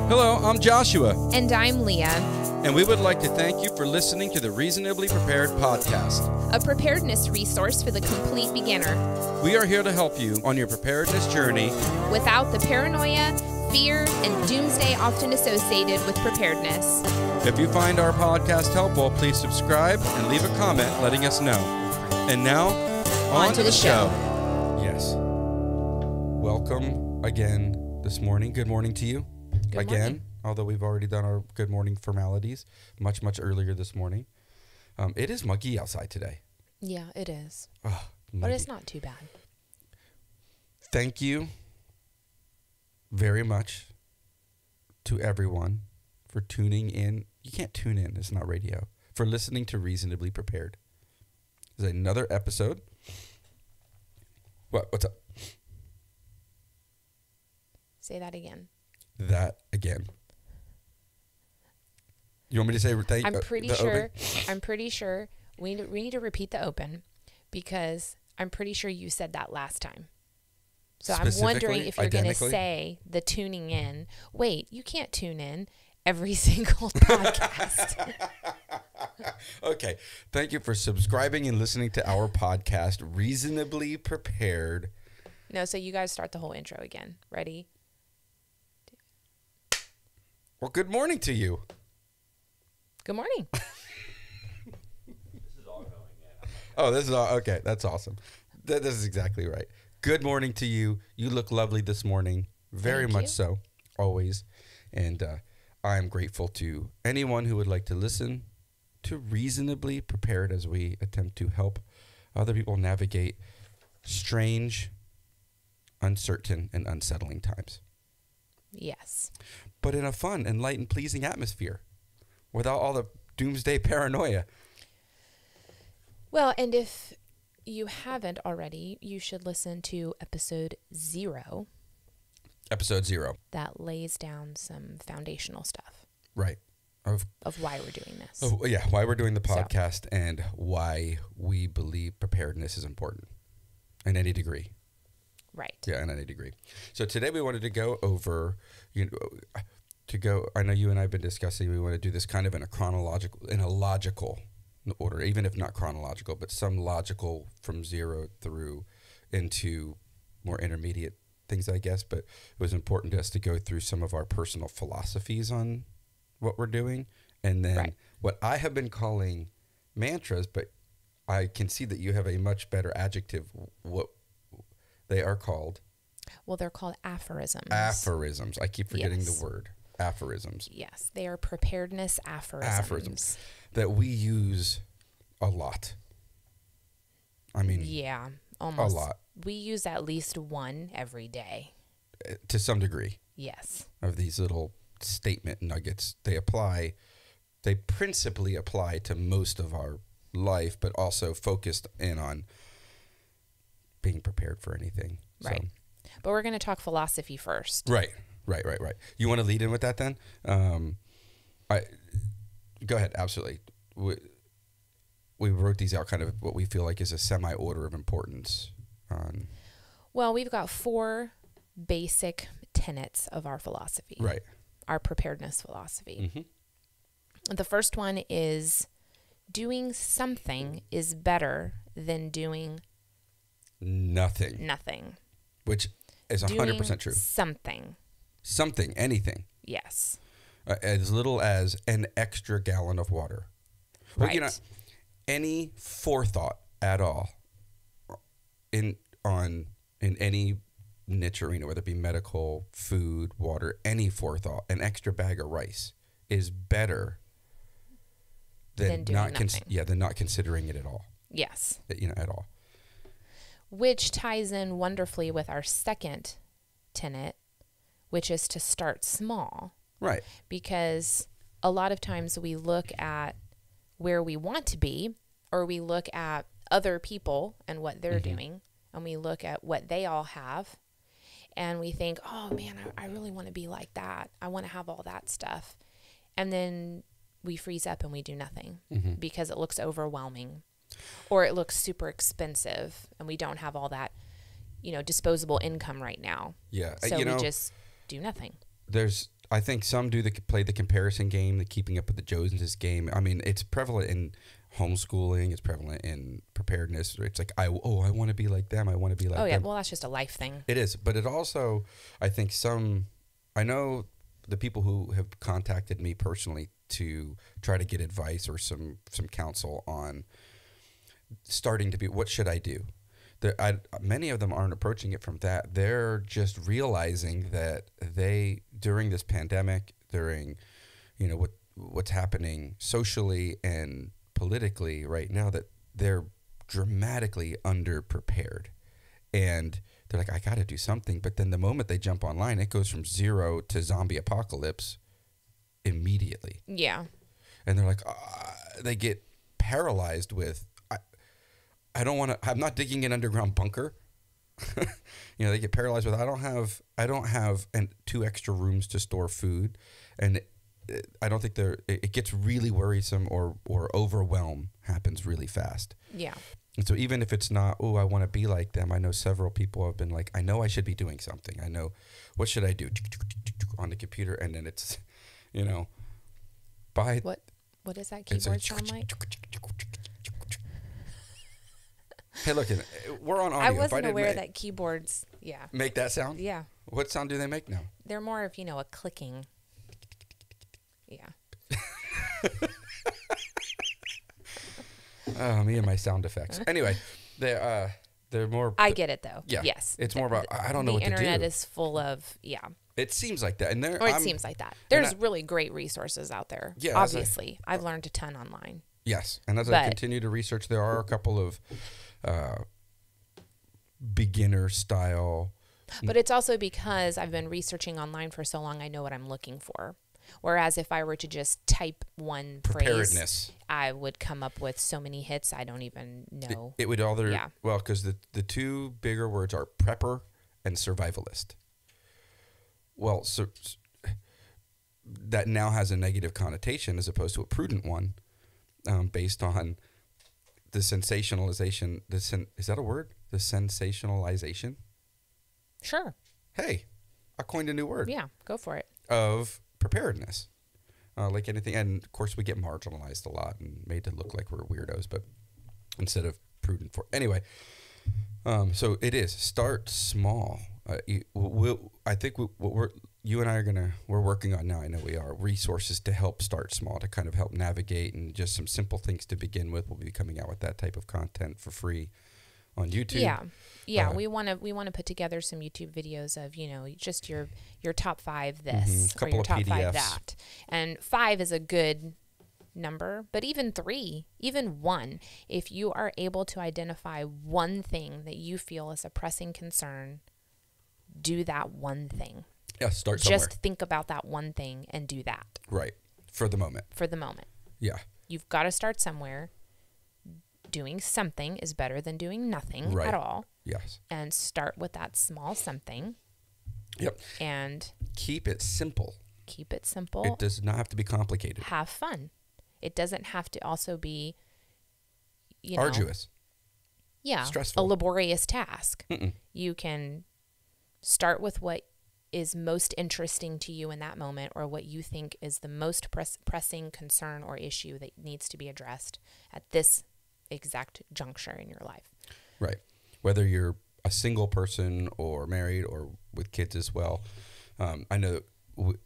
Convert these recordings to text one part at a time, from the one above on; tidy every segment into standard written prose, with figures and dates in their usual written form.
Hello, I'm Joshua. And I'm Leah. And we would like to thank you for listening to the Reasonably Prepared podcast, a preparedness resource for the complete beginner. We are here to help you on your preparedness journey without the paranoia, fear, and doomsday often associated with preparedness. If you find our podcast helpful, please subscribe and leave a comment letting us know. And now, on to the show. Yes. Welcome again this morning. Good morning to you. Good again, morning. Although we've already done our good morning formalities much earlier this morning. It is muggy outside today. Yeah, it is. Oh, but it's not too bad. Thank you very much to everyone for tuning in. You can't tune in. It's not radio. For listening to Reasonably Prepared. There's another episode. What's up? Say that again. That again. You want me to say thank you? I'm pretty sure we need to repeat the open because I'm pretty sure you said that last time. So I'm wondering if you're going to say the tuning in. Wait, you can't tune in every single podcast. Okay. Thank you for subscribing and listening to our podcast, Reasonably Prepared. No, so you guys start the whole intro again. Ready? Well, good morning to you. Good morning. This is all going in. Oh, this is all. Okay, that's awesome. This is exactly right. Good morning to you. You look lovely this morning. Very much so, always. And I'm grateful to anyone who would like to listen to Reasonably Prepared as we attempt to help other people navigate strange, uncertain, and unsettling times. Yes. But in a fun and light and pleasing atmosphere without all the doomsday paranoia. Well, and if you haven't already, you should listen to episode 0. Episode 0. That lays down some foundational stuff. Right. Of why we're doing this. Oh, yeah, why we're doing the podcast and why we believe preparedness is important in any degree. Right. Yeah, in any degree. So today we wanted to go over, I know you and I have been discussing, we want to do this kind of in a logical order, even if not chronological, but some logical from 0 through into more intermediate things, I guess. But it was important to us to go through some of our personal philosophies on what we're doing. And then what I have been calling mantras, but I can see that you have a much better adjective. What they are called? Well, they're called aphorisms. Aphorisms. I keep forgetting the word. Aphorisms. Yes, they are preparedness aphorisms. That we use a lot. I mean, yeah, almost a lot. We use at least one every day. To some degree. Yes. Of these little statement nuggets. They principally apply to most of our life, but also focused in on being prepared for anything. Right. So. But we're going to talk philosophy first. Right. You want to lead in with that then? Go ahead. Absolutely. We wrote these out kind of what we feel like is a semi-order of importance. Well, we've got 4 basic tenets of our philosophy. Right. Our preparedness philosophy. Mm-hmm. The first one is doing something is better than doing nothing. Which is 100% true. Something, anything. Yes. As little as an extra gallon of water. Well, right. Any forethought at all in any niche arena, whether it be medical, food, water, any forethought, an extra bag of rice is better than not considering it at all. Yes. At all. Which ties in wonderfully with our second tenet, which is to start small. Right. Because a lot of times we look at where we want to be, or we look at other people and what they're doing, and we look at what they all have, and we think, oh man, I really want to be like that. I want to have all that stuff. And then we freeze up and we do nothing because it looks overwhelming. Or it looks super expensive and we don't have all that, disposable income right now. Yeah. So we just do nothing. I think some play the comparison game, the keeping up with the Joneses game. I mean, it's prevalent in homeschooling. It's prevalent in preparedness. It's like, I want to be like them. I want to be like them. Oh, yeah. Well, that's just a life thing. It is. But it also, I think I know the people who have contacted me personally to try to get advice or some counsel on starting to be, what should I do? Many of them aren't approaching it from that. They're just realizing that during this pandemic, during, what's happening socially and politically right now, that they're dramatically underprepared. And they're like, I got to do something. But then the moment they jump online, it goes from zero to zombie apocalypse immediately. Yeah. And they're like, they get paralyzed with, I'm not digging an underground bunker. They get paralyzed with, I don't have 2 extra rooms to store food. And I don't think it gets really worrisome or overwhelm happens really fast. Yeah. And so even if it's not, I want to be like them, I know several people have been like, I know I should be doing something. I know, what should I do on the computer? And then it's, What does that keyboard sound like? Hey, look, we're on audio. I wasn't aware that keyboards, make that sound? Yeah. What sound do they make now? They're more of, a clicking. Yeah. Oh, me and my sound effects. Anyway, they're more. I get it though. Yeah. Yes. It's more about, I don't know what to do. The internet is full of, It seems like that. It seems like that. There's really great resources out there. Yeah. Obviously. I've learned a ton online. Yes. And as I continue to research, there are a couple of beginner style. But it's also because I've been researching online for so long, I know what I'm looking for. Whereas if I were to just type one phrase, I would come up with so many hits I don't even know. It would well, because the 2 bigger words are prepper and survivalist. Well, so that now has a negative connotation as opposed to a prudent one, based on the sensationalization. Is that a word? The sensationalization? Sure. Hey, I coined a new word. Yeah, go for it. Of preparedness, like anything. And of course we get marginalized a lot and made to look like we're weirdos, but instead of prudent anyway. So it is start small. I think what you and I we're working on now, I know we are, resources to help start small, to kind of help navigate, and just some simple things to begin with. We'll be coming out with that type of content for free on YouTube. Yeah, we want to put together some YouTube videos of, just your top 5 this, or your top PDFs. 5 that. And 5 is a good number, but even 3, even 1, if you are able to identify one thing that you feel is a pressing concern, do that one thing. Yeah, start somewhere. Just think about that one thing and do that. Right. For the moment. Yeah. You've got to start somewhere. Doing something is better than doing nothing at all. Yes. And start with that small something. Yep. And keep it simple. It does not have to be complicated. Have fun. It doesn't have to also be, arduous. Yeah. Stressful. A laborious task. You can start with what is most interesting to you in that moment, or what you think is the most pressing concern or issue that needs to be addressed at this exact juncture in your life. Right. Whether you're a single person or married or with kids as well. I know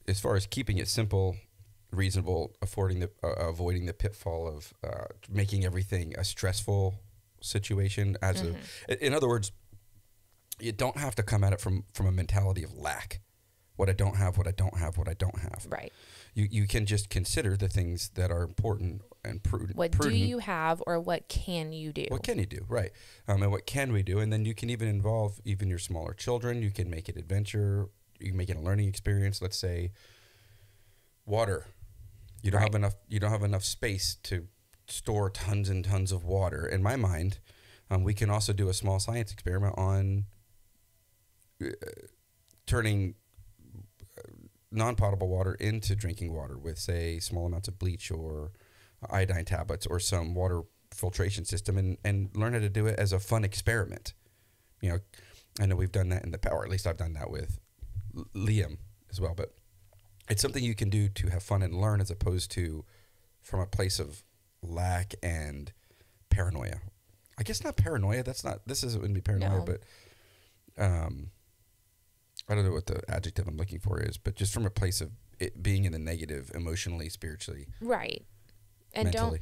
as far as keeping it simple, reasonable, avoiding the pitfall of making everything a stressful situation. In other words, you don't have to come at it from a mentality of lack. What I don't have. Right. You can just consider the things that are important and prudent. What do you have, or what can you do? What can you do, right? And what can we do? And then you can even involve even your smaller children. You can make it adventure. You can make it a learning experience. Let's say water. You don't have enough space to store tons and tons of water. In my mind, we can also do a small science experiment on turning non-potable water into drinking water with, say, small amounts of bleach or iodine tablets or some water filtration system, and learn how to do it as a fun experiment. I know we've done that in the past, or at least I've done that with Liam as well, but it's something you can do to have fun and learn, as opposed to from a place of lack and paranoia. I guess not paranoia. This wouldn't be paranoia, No. but I don't know what the adjective I'm looking for is, but just from a place of it being in the negative, emotionally, spiritually, Right. And mentally.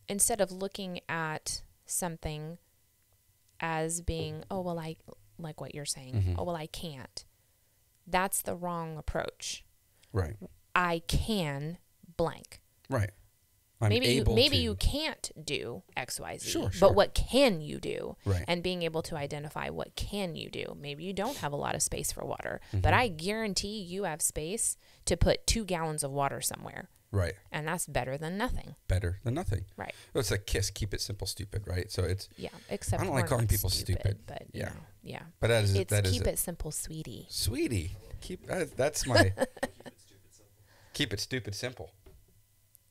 instead of looking at something as being, oh, well, like what you're saying, Mm-hmm. oh, well, I can't. That's the wrong approach. Right. I can blank. Right. I'm Maybe able you to. can't do X, Y, Z. Sure. But what can you do? Right. And being able to identify what can you do. Maybe you don't have a lot of space for water, Mm-hmm. but I guarantee you have space to put 2 gallons of water somewhere. Right. And that's better than nothing. Better than nothing. Right. Well, it's a KISS, keep it simple, stupid, right? So it's, Yeah. Except I don't we're like calling not people stupid. but Yeah. you know, yeah. but that is It's that keep is it simple, sweetie. sweetie. That's my keep it stupid simple.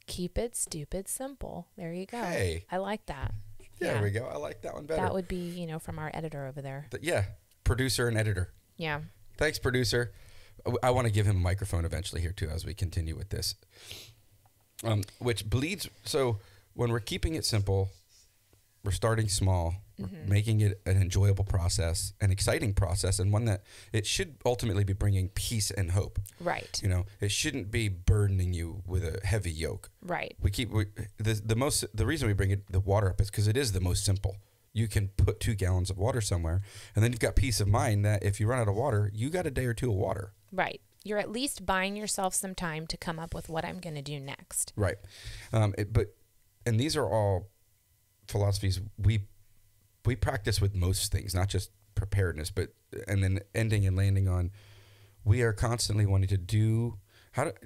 Keep it stupid simple. There you go. Hey. I like that. Yeah, there we go. I like that one better. That would be, from our editor over there. Yeah, producer and editor. Yeah. Thanks, producer. I want to give him a microphone eventually here too as we continue with this. Which bleeds. So when we're keeping it simple, we're starting small, we're making it an enjoyable process, an exciting process, and one that it should ultimately be bringing peace and hope. Right. It shouldn't be burdening you with a heavy yoke. Right. The reason we bring the water up is because it is the most simple. You can put 2 gallons of water somewhere, and then you've got peace of mind that if you run out of water, you got a day or two of water. Right. You're at least buying yourself some time to come up with what I'm going to do next. Right. And these are all philosophies we practice with most things, not just preparedness, and then ending and landing on, we are constantly wanting to do,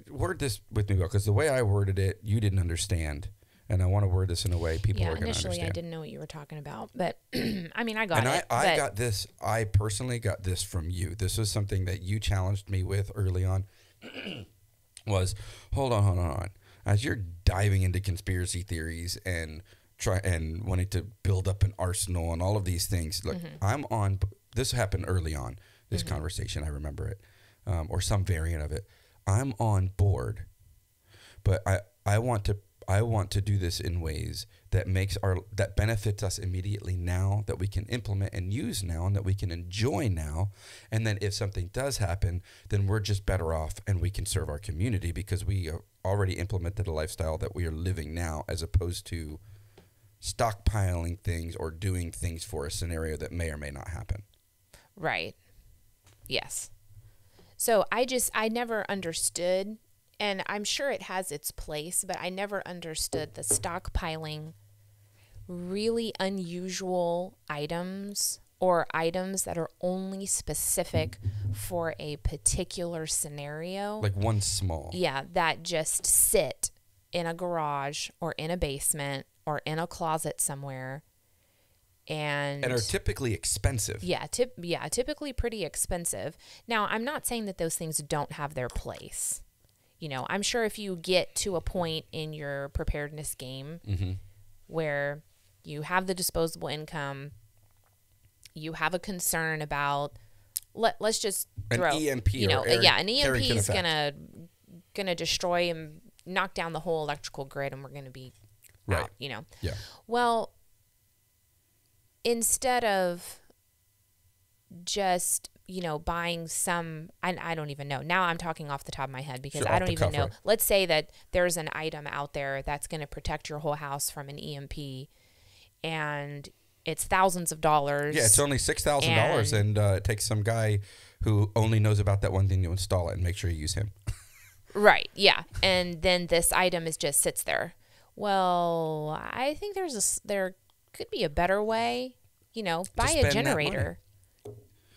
word this with me, because the way I worded it, you didn't understand. And I want to word this in a way people are going to understand. Initially I didn't know what you were talking about, but I mean, I got it. I got this. I personally got this from you. This was something that you challenged me with early on. Was hold on. As you're diving into conspiracy theories and wanting to build up an arsenal and all of these things, look, I'm on. This happened early on. This conversation, I remember it, or some variant of it. I'm on board, but I want to do this in ways that that benefits us immediately now, that we can implement and use now, and that we can enjoy now. And then if something does happen, then we're just better off and we can serve our community because we have already implemented a lifestyle that we are living now, as opposed to stockpiling things or doing things for a scenario that may or may not happen. Right. Yes. So I never understood, and I'm sure it has its place, but I never understood the stockpiling really unusual items or items that are only specific for a particular scenario. Like one small. Yeah, that just sit in a garage or in a basement or in a closet somewhere. And are typically expensive. Yeah, typically pretty expensive. Now, I'm not saying that those things don't have their place. I'm sure if you get to a point in your preparedness game where you have the disposable income, you have a concern about, let's just throw an EMP, an EMP is effect. gonna destroy and knock down the whole electrical grid, and we're gonna be right. out. Yeah. Well, instead of just buying some, I don't even know. Now I'm talking off the top of my head because I don't even know. Right. Let's say that there's an item out there that's going to protect your whole house from an EMP, and it's thousands of dollars. Yeah, it's only $6,000, and it takes some guy who only knows about that one thing to install it and make sure you use him. Right, yeah. And then this item just sits there. Well, I think there could be a better way. Buy a generator.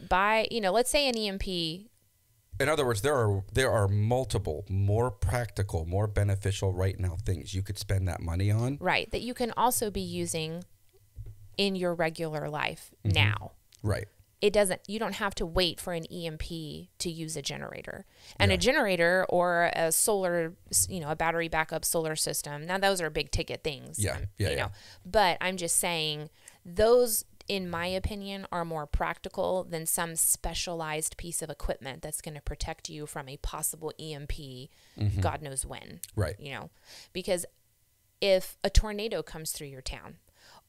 Buy, let's say an EMP. In other words, there are multiple, more practical, more beneficial right now things you could spend that money on. Right, that you can also be using in your regular life now. Right. You don't have to wait for an EMP to use a generator. And a generator or a solar, a battery backup solar system. Now those are big ticket things. Yeah. But I'm just saying those, in my opinion, are more practical than some specialized piece of equipment that's going to protect you from a possible EMP, God knows when. Right. You know, because if a tornado comes through your town,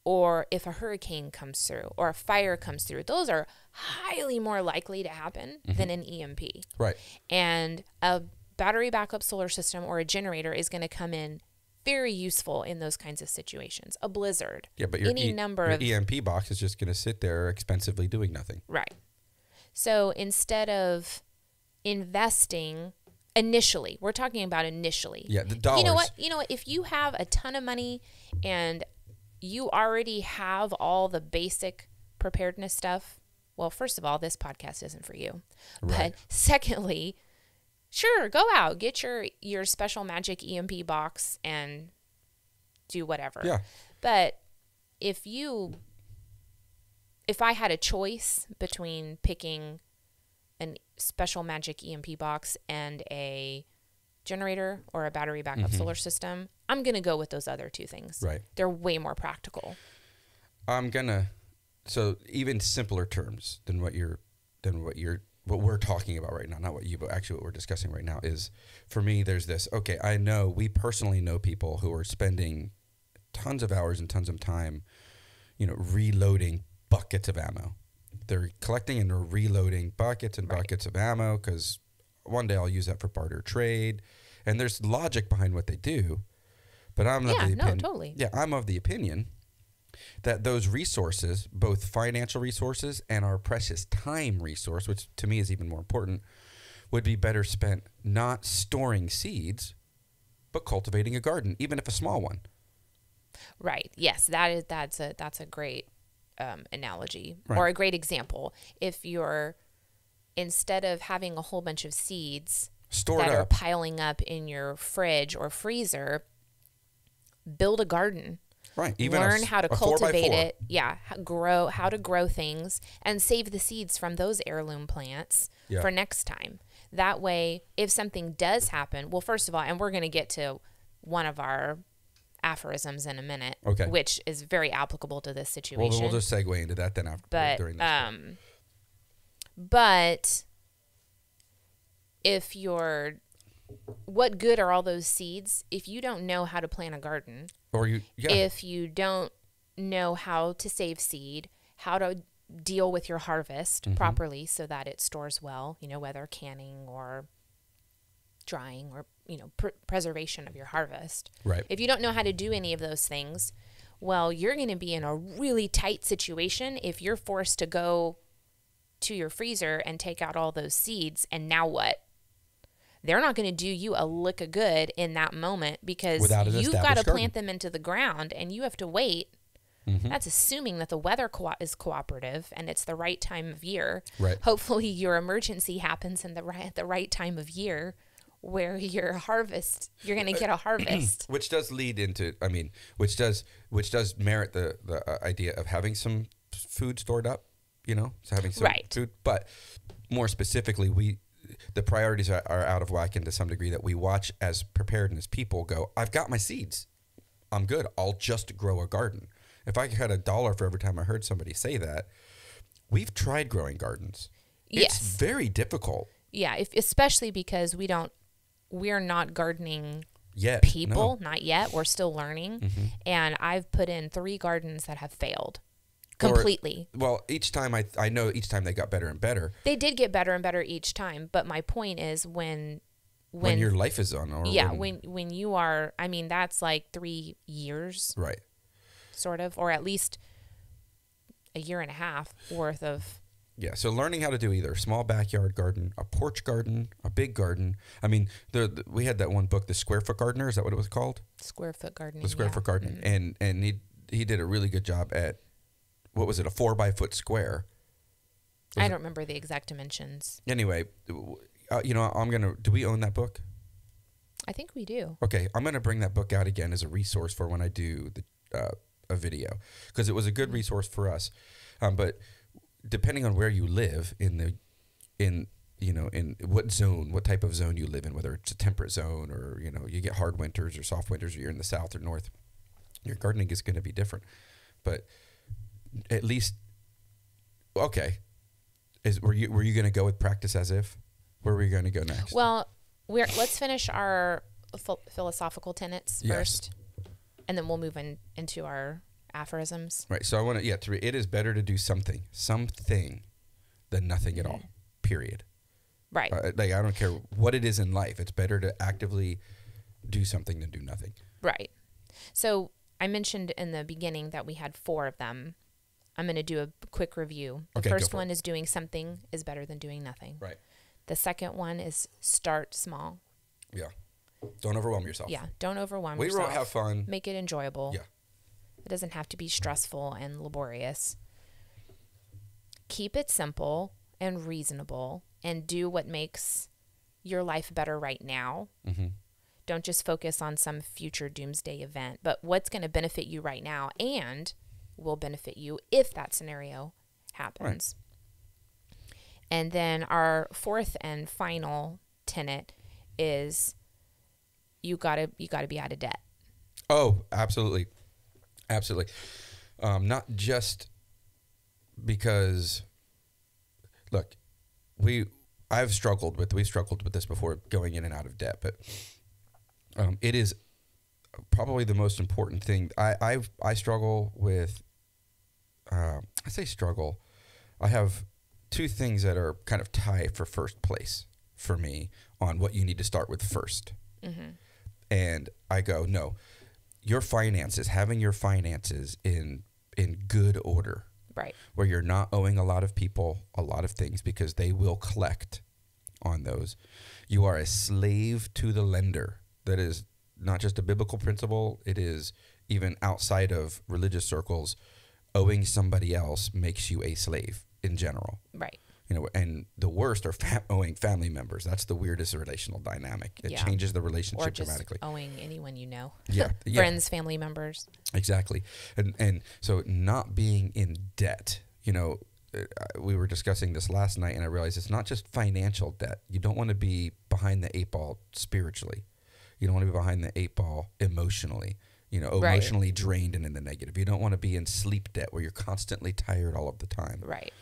or if a hurricane comes through, or a fire comes through, those are highly more likely to happen than an EMP. Right. And a battery backup solar system or a generator is going to come in very useful in those kinds of situations. A blizzard. Yeah, but your EMP box is just going to sit there expensively doing nothing. Right. So instead of investing initially, we're talking about initially. Yeah, the dollars. You know what? If you have a ton of money and you already have all the basic preparedness stuff, well, first of all, this podcast isn't for you. Right. But secondly, sure, go out, get your special magic EMP box and do whatever. Yeah. But if I had a choice between picking a special magic EMP box and a generator or a battery backup solar system, I'm going to go with those other two things. Right. They're way more practical. So even simpler terms than what we're talking about right now, not what you, but actually what we're discussing right now is, for me, there's this, okay, we personally know people who are spending tons of hours and tons of time, reloading buckets of ammo. They're collecting and they're reloading buckets and buckets of ammo because one day I'll use that for barter trade. And there's logic behind what they do. But I'm of the opinion, totally. Yeah, I'm of the opinion that those resources, both financial resources and our precious time resource, which to me is even more important, would be better spent not storing seeds, but cultivating a garden, even if a small one. Right. Yes, that's a great analogy, right, or a great example. If you're, instead of having a whole bunch of seeds that are piling up in your fridge or freezer, build a garden. Right. Even learn how to cultivate 4x4. it. Yeah. How to grow things and save the seeds from those heirloom plants for next time. That way, if something does happen, well, first of all, and we're going to get to one of our aphorisms in a minute, which is very applicable to this situation. Well, we'll just segue into that then during this. But if what good are all those seeds if you don't know how to plant a garden? If you don't know how to save seed, how to deal with your harvest properly so that it stores well, whether canning or drying or, preservation of your harvest. Right. If you don't know how to do any of those things, well, you're going to be in a really tight situation if you're forced to go to your freezer and take out all those seeds. And now what? They're not going to do you a lick of good in that moment because you've got to plant them into the ground and you have to wait. That's assuming that the weather is cooperative and it's the right time of year. Right. Hopefully your emergency happens at the right time of year where you're going to get a harvest. Which does lead into, which does merit the idea of having some food stored up, so having some food. But more specifically, the priorities are out of whack, and to some degree that we watch as preparedness people go, I've got my seeds. I'm good. I'll just grow a garden. If I had $1 for every time I heard somebody say that, we've tried growing gardens. Yes. It's very difficult. Yeah, especially because we're not gardening yet. People, not yet. We're still learning. And I've put in 3 gardens that have failed. Completely. Each time I know each time they got better and better. They did get better and better each time, but my point is when your life is on, when you are, that's like 3 years, right? Sort of, or at least a year and a half worth of. Yeah. So learning how to do either a small backyard garden, a porch garden, a big garden. We had that one book, The Square Foot Gardener. Is that what it was called? Square Foot Gardening. The Square Foot Gardening, and he did a really good job at. What was it? A 4x4 square. I don't remember the exact dimensions. Anyway, do we own that book? I think we do. Okay. I'm going to bring that book out again as a resource for when I do a video, because it was a good resource for us. But depending on where you live in what type of zone you live in, whether it's a temperate zone or, you get hard winters or soft winters, or you're in the south or north, your gardening is going to be different. But at least Okay. Were you going to go with practice as if? Where were you going to go next? Well, let's finish our philosophical tenets first, and then we'll move into our aphorisms. Right. So I want to, it is better to do something than nothing at all, period. Right. Like, I don't care what it is in life. It's better to actively do something than do nothing. Right. So I mentioned in the beginning that we had 4 of them. I'm going to do a quick review. The first one is doing something is better than doing nothing. Right. The second one is start small. Yeah. Don't overwhelm yourself. Yeah. Don't overwhelm We yourself. wrote have fun. Make it enjoyable. Yeah. It doesn't have to be stressful and laborious. Keep it simple and reasonable and do what makes your life better right now. Mm-hmm. Don't just focus on some future doomsday event, but what's going to benefit you right now and will benefit you if that scenario happens. Right. And then our 4th and final tenet is you gotta be out of debt. Oh, absolutely. Absolutely. Not just because, look, we've struggled with this before, going in and out of debt, but it is probably the most important thing. I struggle with, I say struggle. I have 2 things that are kind of tied for first place for me on what you need to start with first. Mm-hmm. And I go, no, having your finances in good order. Right. Where you're not owing a lot of people a lot of things because they will collect on those. You are a slave to the lender. That is not just a biblical principle. It is even outside of religious circles. Owing somebody else makes you a slave in general. Right. And the worst are owing family members. That's the weirdest relational dynamic. It changes the relationship dramatically. Owing anyone you know. Yeah. Friends, family members. Exactly. And so not being in debt, we were discussing this last night, and I realized it's not just financial debt. You don't want to be behind the 8 ball spiritually. You don't want to be behind the 8 ball emotionally. Emotionally drained and in the negative. You don't want to be in sleep debt where you're constantly tired all of the time. Right.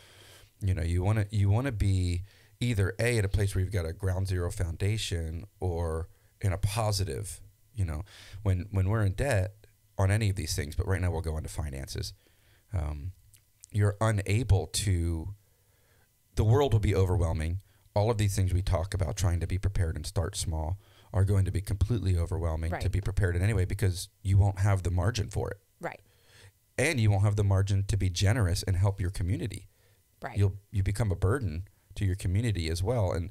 You want to be either at a place where you've got a ground zero foundation or in a positive, when we're in debt on any of these things, but right now we'll go into finances. You're unable to, the world will be overwhelming. All of these things we talk about, trying to be prepared and start small, are going to be completely overwhelming to be prepared in any way because you won't have the margin for it. Right. And you won't have the margin to be generous and help your community. Right. You become a burden to your community as well. And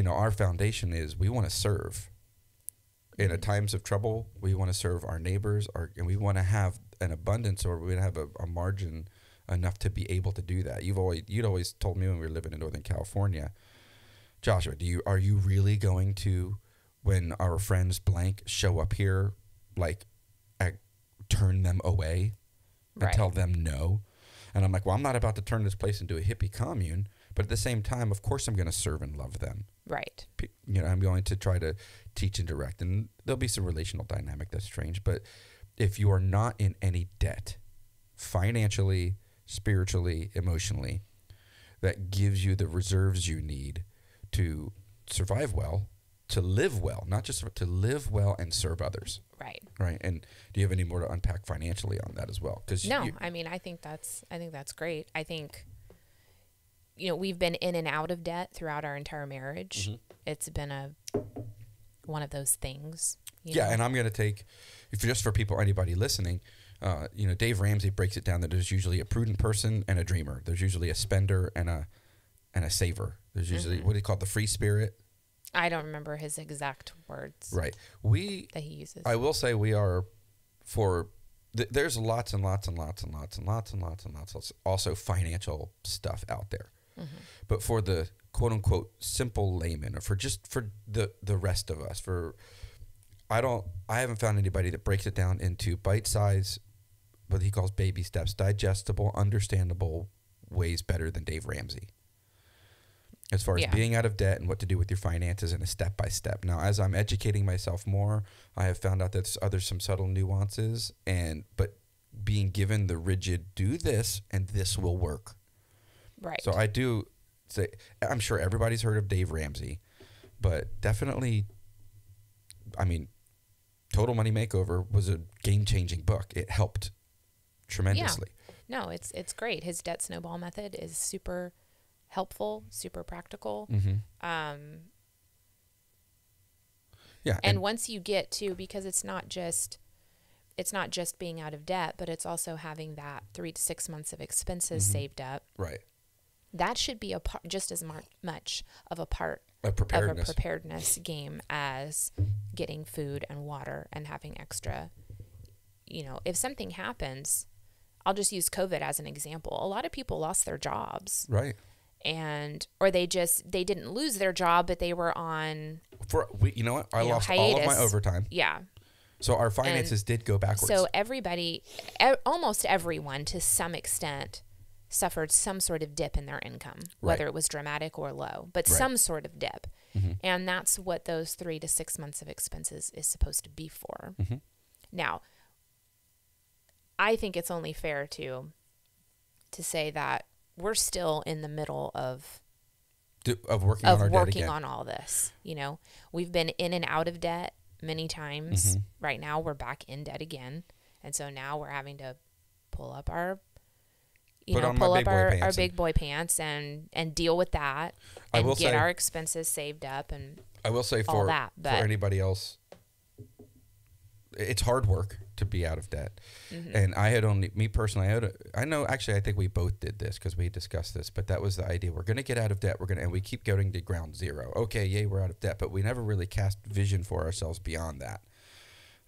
our foundation is we want to serve. In a times of trouble, we want to serve our neighbors, and we want to have an abundance, or we want to have a margin enough to be able to do that. You'd always told me when we were living in Northern California, Joshua, are you really going to, when our friends blank show up here, like, turn them away and tell them no? And I'm like, well, I'm not about to turn this place into a hippie commune, but at the same time, of course, I'm going to serve and love them. Right. I'm going to try to teach and direct, and there'll be some relational dynamic that's strange. But if you are not in any debt, financially, spiritually, emotionally, that gives you the reserves you need to survive well, to live well, not just to live well and serve others. Right. Right. And do you have any more to unpack financially on that as well? I think that's great. I think, we've been in and out of debt throughout our entire marriage. Mm-hmm. It's been one of those things. Yeah. And I'm going to take, just for anybody listening, Dave Ramsey breaks it down that there's usually a prudent person and a dreamer. There's usually a spender and a saver. There's usually, what do you call it, the free spirit? I don't remember his exact words. Right. That he uses. I will say we are there's lots and lots and lots and lots and lots and lots and lots also financial stuff out there. Mm-hmm. But for the quote unquote simple layman, or for the rest of us, I haven't found anybody that breaks it down into bite size, what he calls baby steps, digestible, understandable ways better than Dave Ramsey. As far as being out of debt and what to do with your finances in a step-by-step. Now, as I'm educating myself more, I have found out that there's some subtle nuances, but being given the rigid, do this and this will work. Right. So I do say, I'm sure everybody's heard of Dave Ramsey, but definitely, I mean, Total Money Makeover was a game-changing book. It helped tremendously. Yeah. No, it's great. His debt snowball method is super helpful, super practical. Yeah. And once you get to, because it's not just being out of debt, but it's also having that 3 to 6 months of expenses saved up. Right. That should be just as much of a part A of a preparedness. preparedness game as getting food and water and having extra. If something happens, I'll just use COVID as an example. A lot of people lost their jobs. Right. Or they didn't lose their job, but they were on. You know what? I lost hiatus. all of my overtime. Yeah. So our finances did go backwards. So everybody, almost everyone to some extent, suffered some sort of dip in their income, whether it was dramatic or low, but some sort of dip. And that's what those 3 to 6 months of expenses is supposed to be for. Now, I think it's only fair to say that we're still in the middle of working on our debt working again. on all this. We've been in and out of debt many times. Right now we're back in debt again. And so now we're having to pull up our big boy pants and deal with that and get our expenses saved up and I will say all for that. But for anybody else, it's hard work to be out of debt. And I had me personally, I think we both did this because we discussed this, but that was the idea. We're going to get out of debt. And we keep going to ground zero. Okay, yay, we're out of debt, but we never really cast vision for ourselves beyond that.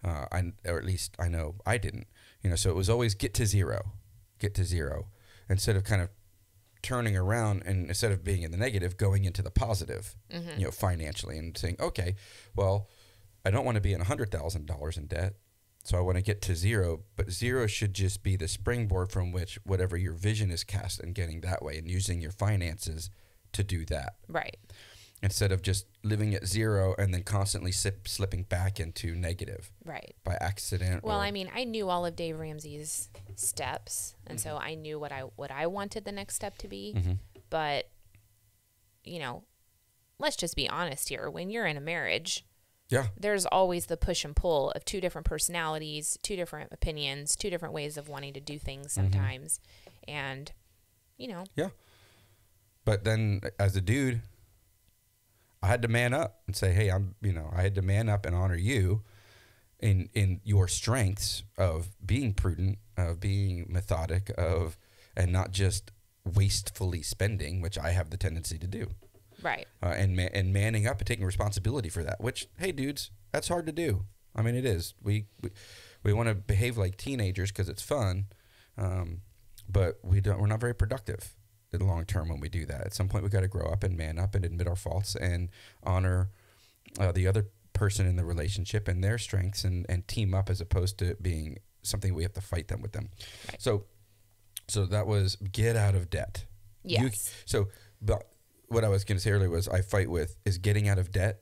Or at least I know I didn't, so it was always get to zero, instead of kind of turning around and instead of being in the negative, going into the positive, financially and saying, okay, well, I don't want to be in $100,000 in debt. So I want to get to zero, but zero should just be the springboard from which whatever your vision is cast and getting that way and using your finances to do that. Right. Instead of just living at zero and then constantly slipping back into negative. Right. By accident. Well, I knew all of Dave Ramsey's steps, and so I knew what I wanted the next step to be. But, let's just be honest here. When you're in a marriage, there's always the push and pull of 2 different personalities, 2 different opinions, 2 different ways of wanting to do things sometimes. And, Yeah. But then as a dude, I had to man up and say, hey, I had to man up and honor you in your strengths of being prudent, of being methodic, and not just wastefully spending, which I have the tendency to do. Right. And manning up and taking responsibility for that, which, hey, dudes, that's hard to do. I mean, it is. We want to behave like teenagers because it's fun, but we're not very productive in the long term when we do that. At some point, we got to grow up and man up and admit our faults and honor the other person in the relationship and their strengths and team up as opposed to being something we have to fight them with them. Right. So that was get out of debt. Yes. But what I was going to say earlier was is getting out of debt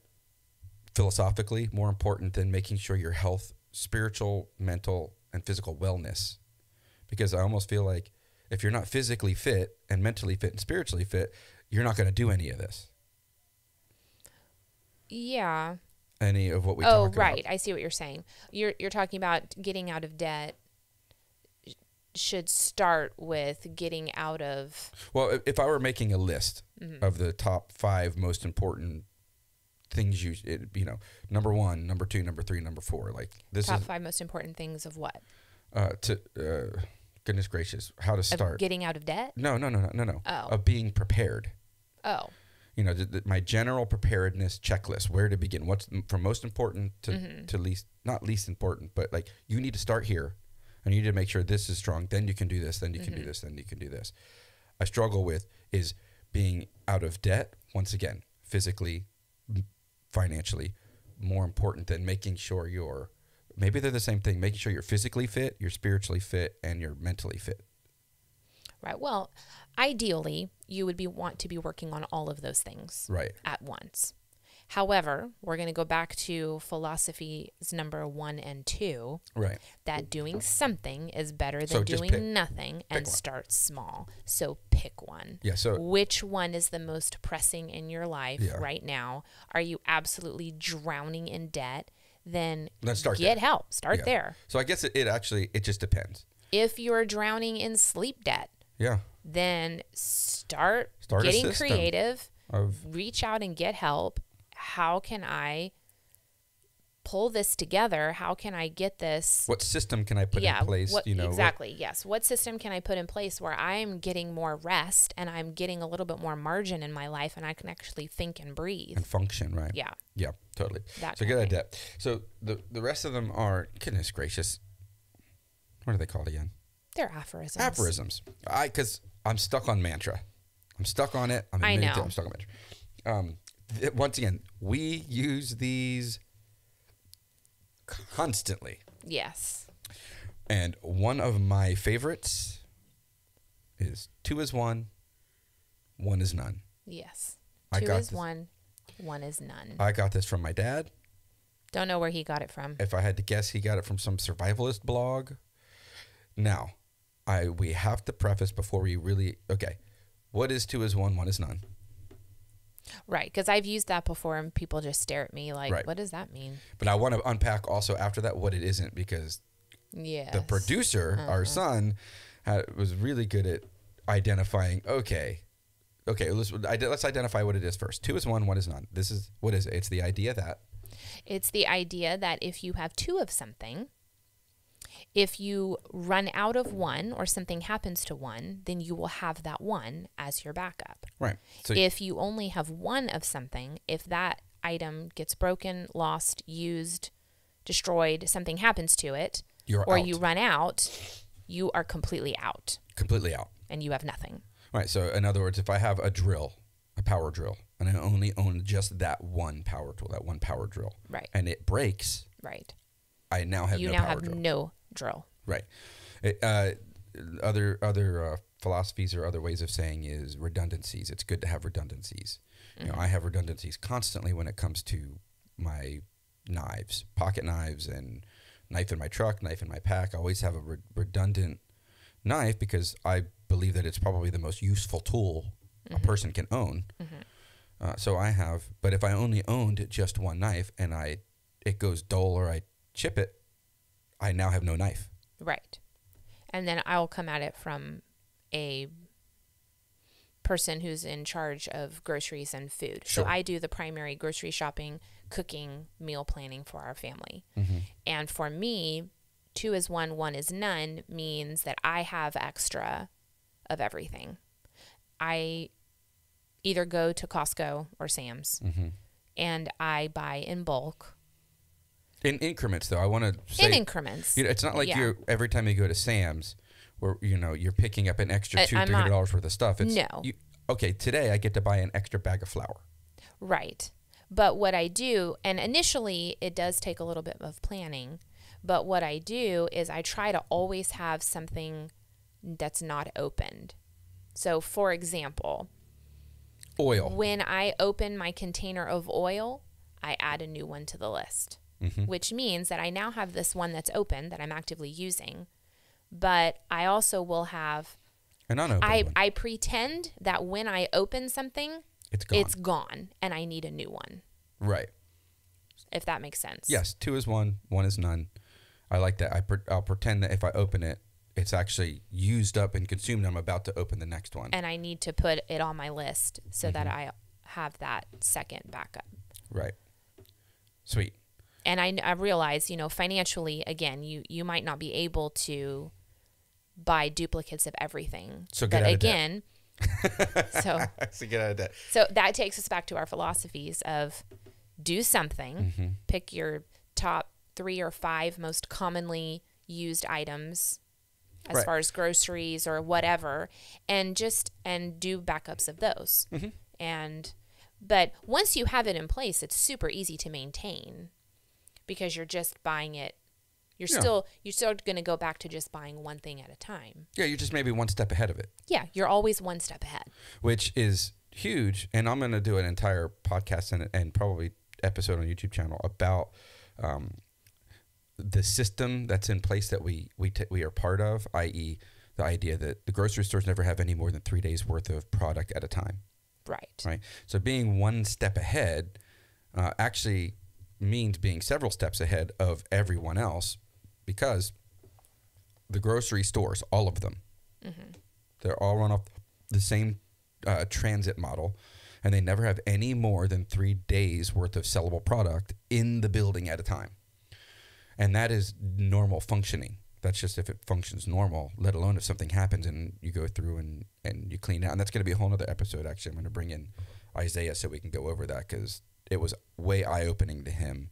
philosophically more important than making sure your health, spiritual, mental, and physical wellness. Because I almost feel like if you're not physically fit and mentally fit and spiritually fit, you're not going to do any of this. Yeah. Any of what we talk about. Oh, right. I see what you're saying. You're talking about getting out of debt should start with getting out of... Well, if I were making a list of the top 5 most important things number 1, number 2, number 3, number 4, like this top 5 most important things of what? Goodness gracious, how to start. Of getting out of debt? No. Oh. Of being prepared. Oh. My general preparedness checklist, where to begin, what's from most important to least, not least important, but like you need to start here and you need to make sure this is strong. Then you can do this, then you can do this, then you can do this. I struggle with is being out of debt, once again, physically, financially, more important than making sure maybe they're the same thing, making sure you're physically fit, you're spiritually fit, and you're mentally fit. Right. Well, ideally, you would want to be working on all of those things right. at once. However, we're going to go back to philosophies number 1 and 2. Right. That doing something is better than So just doing nothing, and one. start small. So pick one. Yeah. So Which one is the most pressing in your life Yeah. right now? Are you absolutely drowning in debt? Then let's start get there. help. Start Yeah. there. So I guess it just depends. If you're drowning in sleep debt, Yeah. then start a getting system creative. of Reach out and get help. How can I pull this together? How can I get this? what system can I put in place? Exactly. Yes. What system can I put in place where I'm getting more rest and I'm getting a little bit more margin in my life, and I can actually think and breathe and function, right? Yeah. Yeah, totally. That So kind get of out of thing. debt. So the rest of them are, goodness gracious, what are they called again? They're aphorisms. Aphorisms. Because I'm stuck on mantra. I'm stuck on it. I know. I'm stuck on mantra. Once again, we use these constantly. Yes. And one of my favorites is 2 is 1, 1 is none. Yes. I 2 got is this. 1, 1 is none. I got this from my dad. Don't know where he got it from. If I had to guess, he got it from some survivalist blog. Now, we have to preface before we really, okay, what is 2 is 1, 1 is none? Right. Because I've used that before and people just stare at me like, Right. what does that mean? But I want to unpack also after that what it isn't, because Yes. the producer, our son, was really good at identifying, let's identify what it is first. 2 is 1, 1 is none. What is it? It's the idea that. It's the idea that if you have 2 of something, if you run out of one or something happens to one, then you will have that one as your backup. Right. So If you only have one of something, if that item gets broken, lost, used, destroyed, something happens to it, you're or out. you run out, you are completely out Completely out. and you have nothing. Right. So in other words, if I have a power drill, and I only own just that one power tool, that one power drill, Right. and it breaks, Right. I now have You no now power have drill. no drill. Right. Other philosophies or other ways of saying is redundancies. It's good to have redundancies. Mm-hmm. I have redundancies constantly when it comes to my knives, pocket knives, and knife in my truck, knife in my pack. I always have a redundant knife because I believe that it's probably the most useful tool a person can own. So I have, but if I only owned just one knife and it goes dull or I chip it, I now have no knife. Right. And then I'll come at it from a person who's in charge of groceries and food. Sure. So I do the primary grocery shopping, cooking, meal planning for our family. And for me, 2 is 1, 1 is none means that I have extra of everything. I either go to Costco or Sam's and I buy in bulk. In increments, though, I want to say In increments. It's not like Yeah. you're every time you go to Sam's, where you're picking up an extra I'm not- $200-$300 worth of stuff. It's, No. Okay, today I get to buy an extra bag of flour. Right. But what I do, and initially it does take a little bit of planning, but what I do is I try to always have something that's not opened. So, for example, Oil. when I open my container of oil, I add a new one to the list, which means that I now have this one that's open that I'm actively using, but I also will have, An unopened one. I pretend that when I open something, It's gone. it's gone and I need a new one, Right. if that makes sense. Yes, 2 is 1, 1 is none. I like that. I'll pretend that if I open it, it's actually used up and consumed. I'm about to open the next one. And I need to put it on my list so that I have that second backup. Right. Sweet. And I realize, financially, again, you might not be able to buy duplicates of everything. So get but out of debt. again, so So get out of debt. so that takes us back to our philosophies of do something, pick your top 3 or 5 most commonly used items as Right. far as groceries or whatever, and do backups of those. But once you have it in place, it's super easy to maintain because you're just buying it. You're still going to go back to just buying one thing at a time. Yeah, you're just maybe one step ahead of it, Yeah, you're always one step ahead. which is huge. And I'm going to do an entire podcast and probably episode on YouTube channel about the system that's in place that we are part of, i.e., the idea that the grocery stores never have any more than 3 days worth of product at a time. Right. So being one step ahead actually means being several steps ahead of everyone else, because the grocery stores, all of them, they're all run off the same transit model, and they never have any more than 3 days worth of sellable product in the building at a time. And that is normal functioning. That's just if it functions normal, let alone if something happens and you go through and you clean out. And that's going to be a whole other episode, actually. I'm going to bring in Isaiah so we can go over that, because it was way eye-opening to him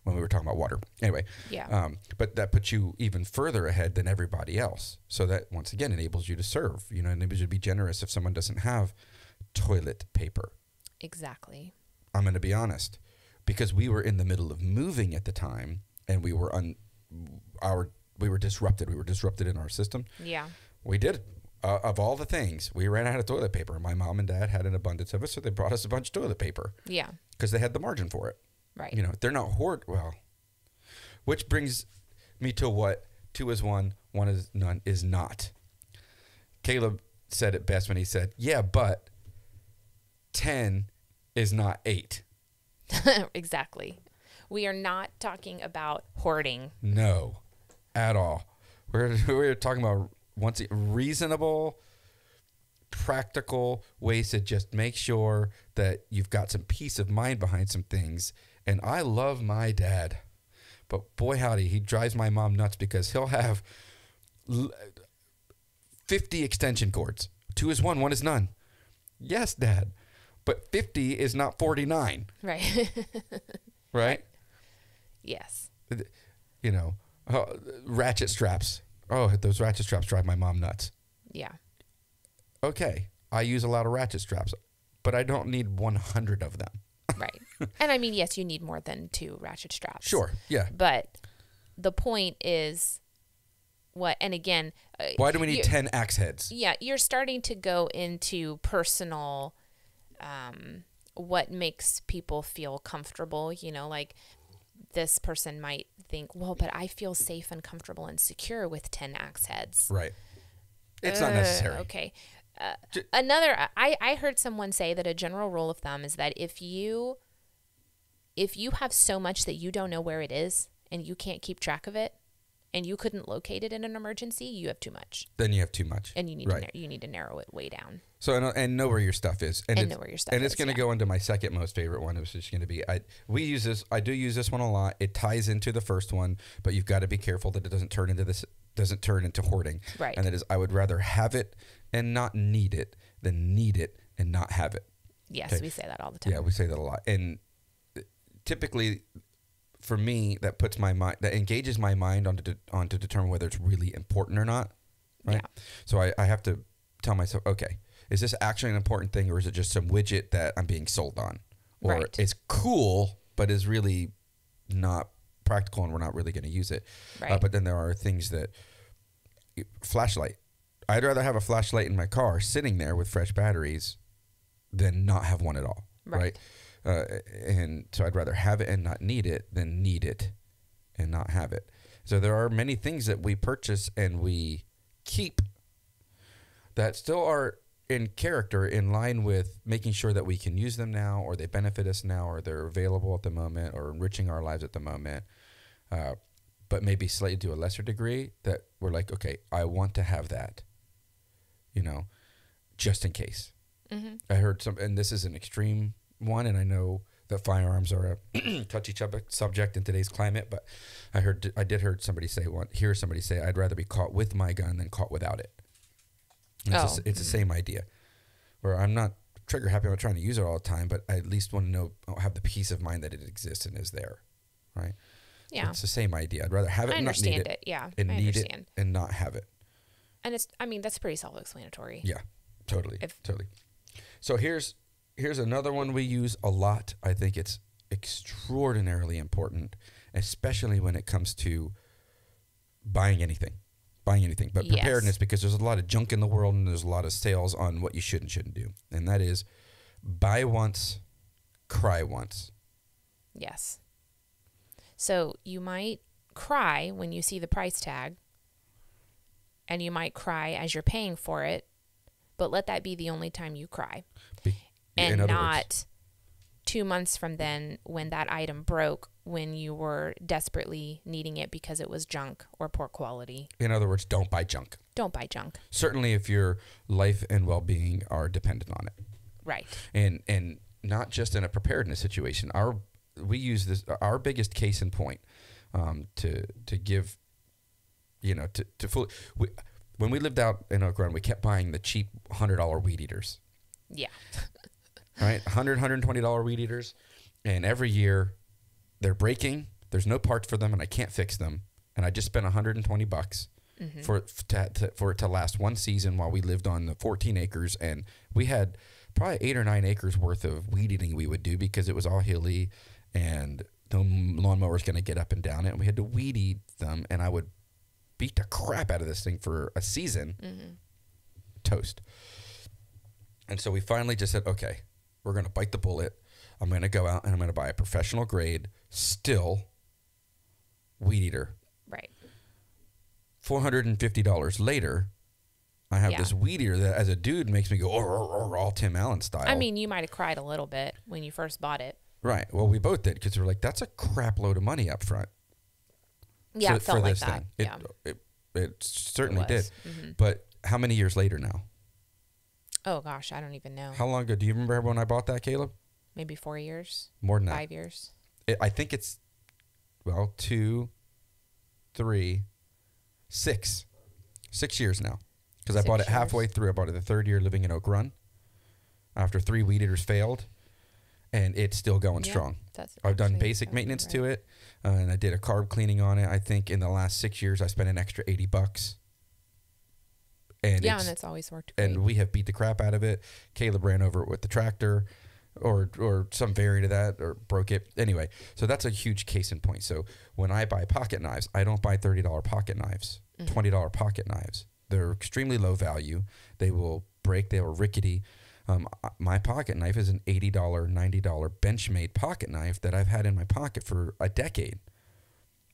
when we were talking about water. Anyway, but that puts you even further ahead than everybody else. So that, once again, enables you to serve. Enables you to be generous if someone doesn't have toilet paper. Exactly. I'm going to be honest, because we were in the middle of moving at the time, and we were disrupted. We were disrupted in our system. Yeah. We did. Of all the things, we ran out of toilet paper. My mom and dad had an abundance of it, so they brought us a bunch of toilet paper. Yeah. Because they had the margin for it. Right. They're not hoard. Well, which brings me to what 2 is 1, 1 is none is not. Caleb said it best when he said, yeah, but 10 is not 8. Exactly. We are not talking about hoarding. No, at all. We're talking about reasonable, practical ways to just make sure that you've got some peace of mind behind some things. And I love my dad, but boy howdy, he drives my mom nuts, because he'll have 50 extension cords. 2 is 1, 1 is none. Yes, Dad, but 50 is not 49. Right. Right? Yes. Ratchet straps. Oh, those ratchet straps drive my mom nuts. Yeah. Okay, I use a lot of ratchet straps, but I don't need 100 of them. Right. And I mean, yes, you need more than 2 ratchet straps. Sure, yeah. But the point is and again... why do we need 10 axe heads? Yeah, you're starting to go into personal, what makes people feel comfortable, like this person might think, well, but I feel safe and comfortable and secure with 10 axe heads. Right. It's not necessary. Okay. I heard someone say that a general rule of thumb is that if you have so much that you don't know where it is and you can't keep track of it and you couldn't locate it in an emergency, you have too much. Then you have too much. And you need to narrow it way down. So and know where your stuff is. And know where your stuff is. And it's going to go into my second most favorite one, which is going to be I do use this one a lot. It ties into the first one, but you've got to be careful that it doesn't turn into hoarding. Right. And that is, I would rather have it and not need it than need it and not have it. Yes, okay? We say that all the time. Yeah, we say that a lot. And typically, for me, that engages my mind on to determine whether it's really important or not. Right. Yeah. So I have to tell myself, okay, is this actually an important thing, or is it just some widget that I'm being sold on? Or right. It's cool, but is really not practical and we're not really going to use it. Right. But then there are things that, flashlight. I'd rather have a flashlight in my car sitting there with fresh batteries than not have one at all. Right. And so I'd rather have it and not need it than need it and not have it. So there are many things that we purchase and we keep that still are in character, in line with making sure that we can use them now, or they benefit us now, or they're available at the moment, or enriching our lives at the moment. But maybe slightly to a lesser degree, that we're like, okay, I want to have that, just in case. Mm-hmm. I heard and this is an extreme one, and I know that firearms are a touchy subject in today's climate, but I did hear somebody say, I'd rather be caught with my gun than caught without it. It's the same idea, where I'm not trigger happy. I'm not trying to use it all the time, but I at least want to have the peace of mind that it exists and is there, right? Yeah, so it's the same idea. I'd rather have it and not need it. Yeah, and need it and not have it. And that's pretty self-explanatory. Yeah, totally, totally. So here's another one we use a lot. I think it's extraordinarily important, especially when it comes to buying anything. But preparedness, because there's a lot of junk in the world and there's a lot of sales on what you should and shouldn't do. And that is, buy once, cry once. Yes. So you might cry when you see the price tag, and you might cry as you're paying for it, but let that be the only time you cry. And not 2 months from then when that item broke, when you were desperately needing it because it was junk or poor quality. In other words, don't buy junk. Don't buy junk. Certainly if your life and well-being are dependent on it. Right. And not just in a preparedness situation. We use this, our biggest case in point, to give, to fully, when we lived out in Oak Run, we kept buying the cheap $100 weed eaters. Yeah. Right? $120 weed eaters. And every year they're breaking. There's no parts for them and I can't fix them. And I just spent $120 for it to last one season while we lived on the 14 acres. And we had probably 8 or 9 acres worth of weed eating we would do because it was all hilly and the lawnmower was going to get up and down it. And we had to weed eat them. And I would beat the crap out of this thing for a season. Toast. And so we finally just said, okay, we're going to bite the bullet. I'm going to go out and I'm going to buy a professional grade still weed eater. Right. $450 later, I have this weed eater that as a dude makes me go, all Tim Allen style. I mean, you might have cried a little bit when you first bought it. Right. Well, we both did because we're like, that's a crap load of money up front. Yeah, it felt like that. It certainly did. But how many years later now? Oh, gosh, I don't even know. How long ago? Do you remember when I bought that, Caleb? Maybe 4 years. More than that. 5 years. I think it's, 2, 3, 6. 6 years now. Because I bought it halfway through. I bought it the third year living in Oak Run after 3 weed eaters failed. And it's still going strong. I've done basic maintenance to it. And I did a carb cleaning on it. I think in the last 6 years, I spent an extra $80. And and it's always worked great. And we have beat the crap out of it. Caleb ran over it with the tractor or some variant of that or broke it. Anyway, so that's a huge case in point. So when I buy pocket knives, I don't buy $30 pocket knives, $20 pocket knives. They're extremely low value. They will break. They are rickety. My pocket knife is an $80, $90 Benchmade pocket knife that I've had in my pocket for a decade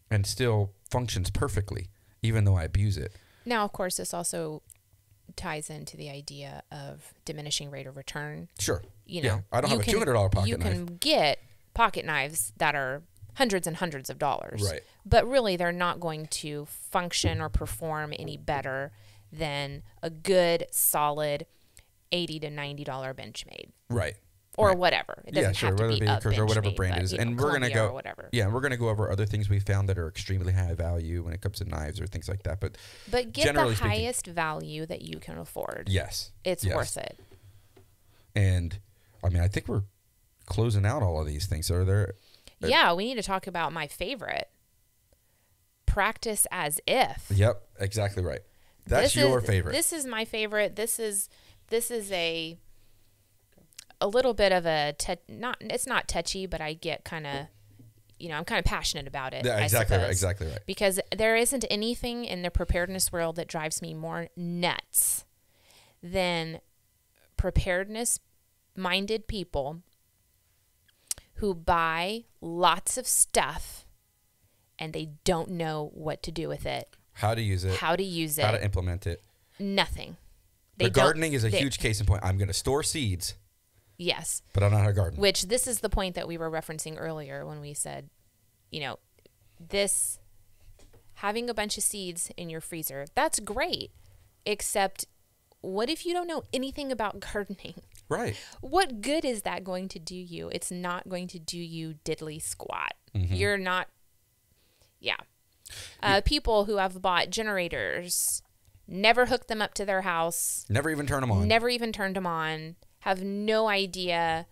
and still functions perfectly, even though I abuse it. Now, of course, this also ties into the idea of diminishing rate of return. Sure. I don't have a $200 pocket knife. You can get pocket knives that are hundreds and hundreds of dollars. Right. But really, they're not going to function or perform any better than a good, solid $80 to $90 Benchmade. Right. Or whatever. It doesn't have to be a Benchmade, or whatever brand it is. And we're going to go, we're going to go over other things we found that are extremely high value when it comes to knives or things like that. But get the highest value that you can afford. Yes. It's worth it. And I mean, I think we're closing out all of these things. Are there? Yeah, we need to talk about my favorite. Practice as if. Yep, exactly right. That's your favorite. This is my favorite. This is a little bit of it's not touchy, but I get kind of, I'm kind of passionate about it. Yeah, exactly right. Exactly right. Because there isn't anything in the preparedness world that drives me more nuts than preparedness-minded people who buy lots of stuff and they don't know what to do with it. How to use it. How to implement it. Nothing. Gardening is a huge case in point. I'm going to store seeds. Yes. But I don't know how to garden. Which this is the point that we were referencing earlier when we said, having a bunch of seeds in your freezer, that's great. Except, what if you don't know anything about gardening? Right. What good is that going to do you? It's not going to do you diddly squat. You're not, people who have bought generators, never hooked them up to their house. Never even turned them on. Have no idea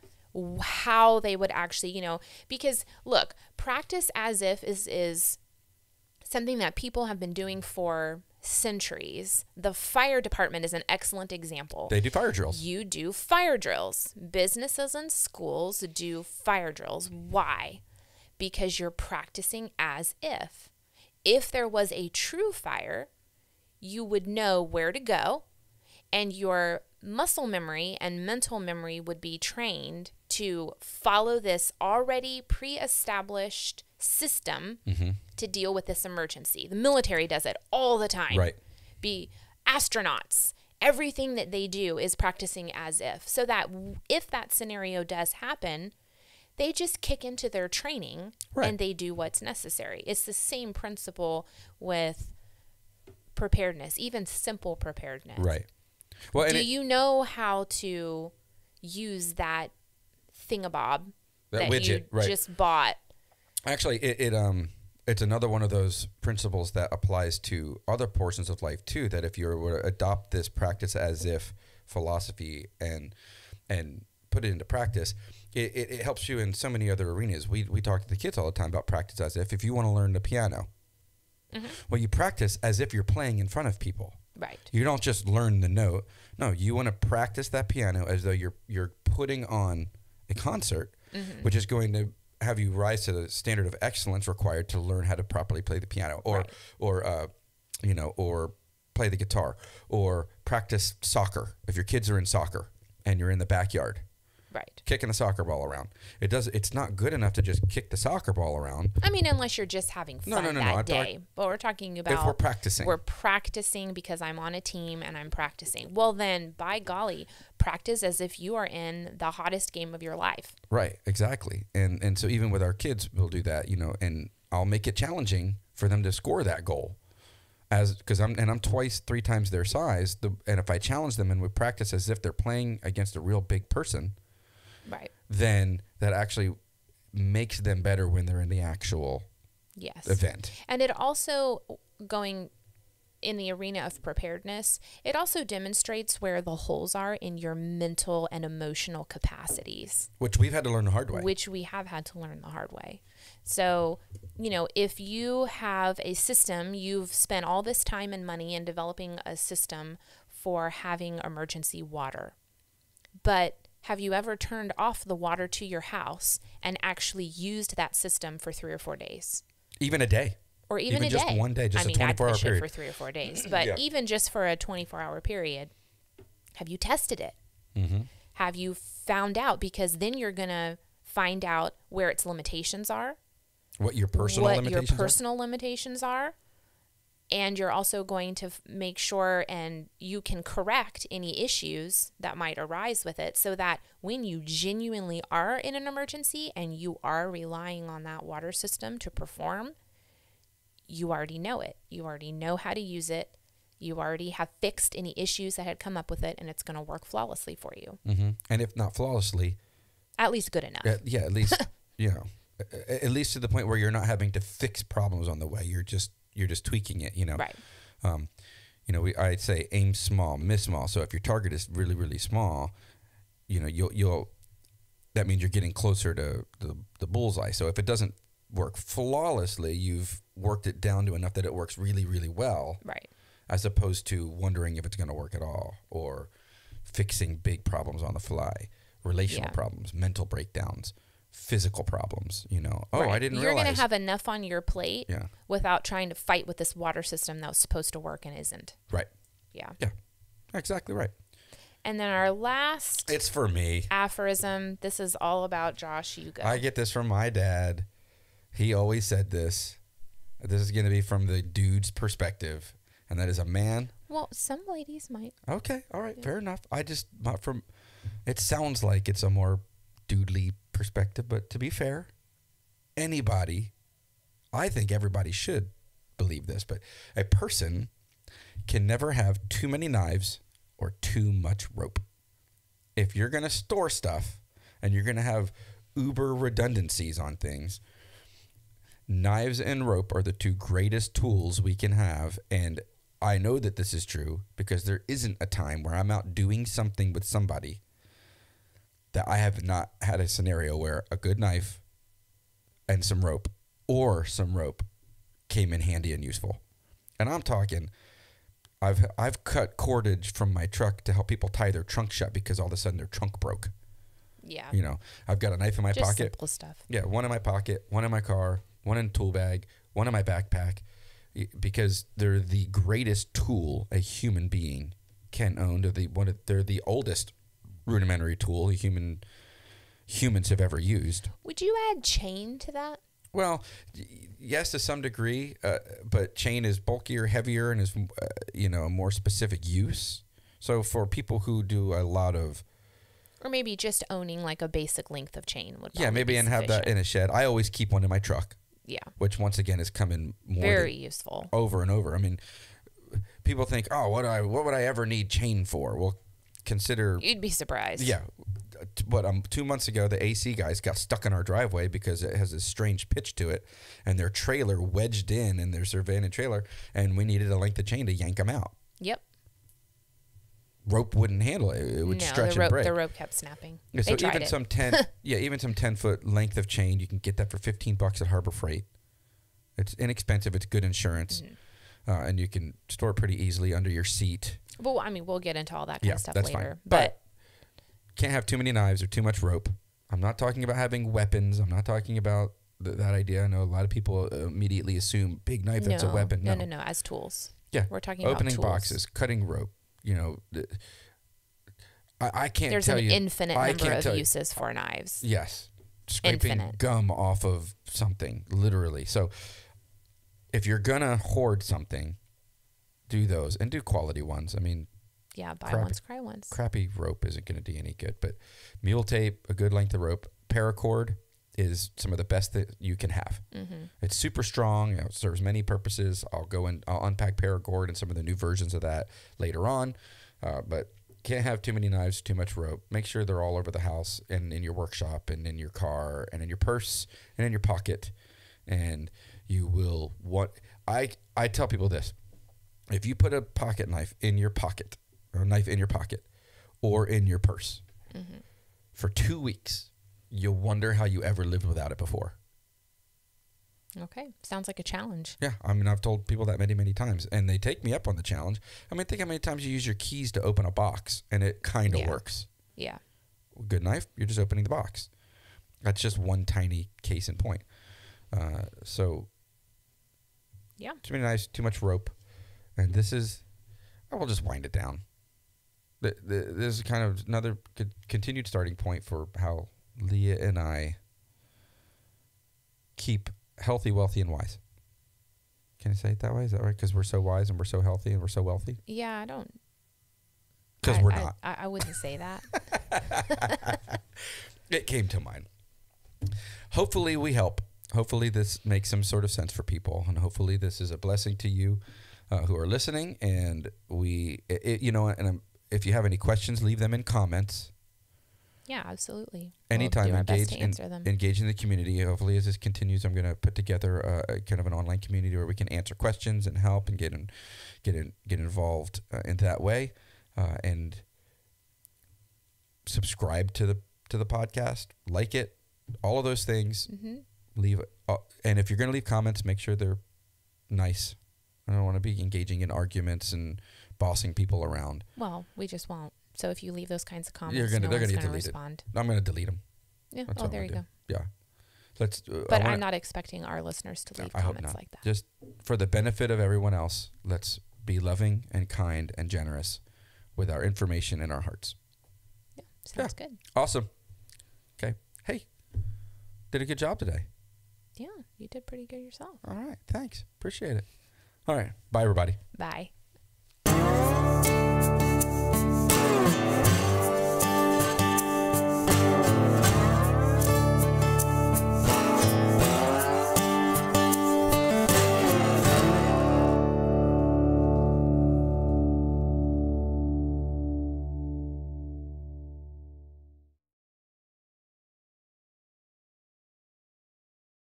how they would actually, because look, practice as if is something that people have been doing for centuries. The fire department is an excellent example. They do fire drills. You do fire drills. Businesses and schools do fire drills. Why? Because you're practicing as if. If there was a true fire, you would know where to go, and your muscle memory and mental memory would be trained to follow this already pre-established system to deal with this emergency. The military does it all the time. Right. Be astronauts. Everything that they do is practicing as if, so that if that scenario does happen, they just kick into their training and they do what's necessary. It's the same principle with preparedness, even simple preparedness. Right. Well, do you know how to use that thingabob that widget, you just bought? Actually, it's another one of those principles that applies to other portions of life too. That if you were to adopt this practice as if philosophy and put it into practice, it helps you in so many other arenas. We talk to the kids all the time about practice as if you want to learn the piano. Well, you practice as if you're playing in front of people. Right. You don't just learn the note. No, you want to practice that piano as though you're putting on a concert, which is going to have you rise to the standard of excellence required to learn how to properly play the piano, or play the guitar, or practice soccer. If your kids are in soccer and you're in the backyard, right, kicking a soccer ball around, it's not good enough to just kick the soccer ball around. I mean, unless you're just having fun that day. But we're talking about if we're practicing. We're practicing because I'm on a team and I'm practicing. Well, then, by golly, practice as if you are in the hottest game of your life. Right, exactly. And so even with our kids, we'll do that, and I'll make it challenging for them to score that goal. Because I'm twice, 3 times their size. And if I challenge them and we practice as if they're playing against a real big person, right, then that actually makes them better when they're in the actual event. And it also, going in the arena of preparedness, it also demonstrates where the holes are in your mental and emotional capacities. Which we've had to learn the hard way. Which we have had to learn the hard way. So, if you have a system, you've spent all this time and money in developing a system for having emergency water. But have you ever turned off the water to your house and actually used that system for 3 or 4 days? Even a day. Or even a just day. one day, just a 24-hour period. For 3 or 4 days. But even just for a 24-hour period, have you tested it? Have you found out? Because then you're going to find out where its limitations are. What your personal limitations are. And you're also going to make sure and you can correct any issues that might arise with it, so that when you genuinely are in an emergency and you are relying on that water system to perform, you already know it. You already know how to use it. You already have fixed any issues that had come up with it, and it's going to work flawlessly for you. And if not flawlessly, at least good enough. At least, at least to the point where you're not having to fix problems on the way. You're just tweaking it, Right. I'd say aim small, miss small. So if your target is really, really small, you'll that means you're getting closer to the bullseye. So if it doesn't work flawlessly, you've worked it down to enough that it works really, really well. Right. As opposed to wondering if it's going to work at all, or fixing big problems on the fly, relational problems, mental breakdowns, physical problems, Right. I didn't You're realize. going to have enough on your plate without trying to fight with this water system that was supposed to work and isn't. Right. Yeah. Yeah. Exactly right. And then our last It's for me. aphorism, this is all about Josh. You go. I get this from my dad. He always said this. This is going to be from the dude's perspective, and that is a man. Well, some ladies might. Okay. All right. Fair enough. Not from, it sounds like it's a more dudely perspective, but to be fair, I think everybody should believe this, but a person can never have too many knives or too much rope. If you're going to store stuff and you're going to have uber redundancies on things, knives and rope are the 2 greatest tools we can have. And I know that this is true because there isn't a time where I'm out doing something with somebody that I have not had a scenario where a good knife and some rope came in handy and useful. And I'm talking, I've cut cordage from my truck to help people tie their trunk shut because all of a sudden their trunk broke. Yeah. I've got a knife in my Just pocket. simple stuff. Yeah, one in my pocket, one in my car, one in a tool bag, one in my backpack, because they're the greatest tool a human being can own. They're the oldest rudimentary tool a human humans have ever used. Would you add chain to that? Well, yes, to some degree, but chain is bulkier, heavier, and is a more specific use. So for people who do a lot of, or maybe just owning like a basic length of chain would maybe and have that in a shed. I always keep one in my truck. Yeah, which once again is coming more very useful over and over. I mean, people think, oh, what would I ever need chain for? Well, consider. You'd be surprised. Yeah. But 2 months ago, the AC guys got stuck in our driveway because it has this strange pitch to it, and their trailer wedged in their surveying trailer, and we needed a length of chain to yank them out. Yep. Rope wouldn't handle it; it would stretch and break. The rope kept snapping. Yeah, so they tried even it. some 10-foot length of chain, you can get that for $15 at Harbor Freight. It's inexpensive. It's good insurance, and you can store it pretty easily under your seat. Well, I mean, we'll get into all that kind of stuff that's later, fine. But can't have too many knives or too much rope. I'm not talking about having weapons. I'm not talking about that idea. I know a lot of people immediately assume big knife, that's a weapon. No. As tools. Yeah. We're talking opening about tools. boxes, cutting rope. I can't There's tell you. There's an infinite number of uses for knives. Yes. Scraping gum off of something, literally. So if you're going to hoard something, do those and do quality ones. I mean, yeah, buy once, cry once. Crappy rope isn't going to do any good, but mule tape, a good length of rope, paracord is some of the best that you can have. It's super strong. It serves many purposes. I'll unpack paracord and some of the new versions of that later on, but can't have too many knives, too much rope. Make sure they're all over the house and in your workshop and in your car and in your purse and in your pocket, and you will want. I tell people this: if you put a pocket knife in your pocket, or a knife in your pocket, or in your purse for 2 weeks, you'll wonder how you ever lived without it before. Okay. Sounds like a challenge. Yeah. I mean, I've told people that many, many times, and they take me up on the challenge. I mean, think how many times you use your keys to open a box, and it kind of works. Yeah. Good knife, you're just opening the box. That's just one tiny case in point. So, yeah. Too many knives, too much rope. And I will just wind it down. This is kind of another continued starting point for how Leah and I keep healthy, wealthy, and wise. Can I say it that way? Is that right? Because we're so wise and we're so healthy and we're so wealthy? Yeah, I don't. Because we're not. I wouldn't say that. It came to mind. Hopefully we help. Hopefully this makes some sort of sense for people. And hopefully this is a blessing to you who are listening. And if you have any questions, leave them in comments. Yeah, absolutely. Anytime, we'll do our engage best to answer them. Engage in the community. Hopefully, as this continues, I'm going to put together a kind of an online community where we can answer questions and help and get involved in that way, and subscribe to the podcast, like it, all of those things. Leave, and if you're going to leave comments, make sure they're nice. I don't want to be engaging in arguments and bossing people around. Well, we just won't. So if you leave those kinds of comments, they're going to get deleted. Respond. I'm going to delete them. Yeah. Oh, there you go. Yeah. But I'm not expecting our listeners to leave comments like that. Just for the benefit of everyone else, let's be loving and kind and generous with our information and our hearts. Yeah. Sounds good. Awesome. Okay. Hey, did a good job today. Yeah, you did pretty good yourself. All right. Thanks. Appreciate it. All right. Bye, everybody. Bye.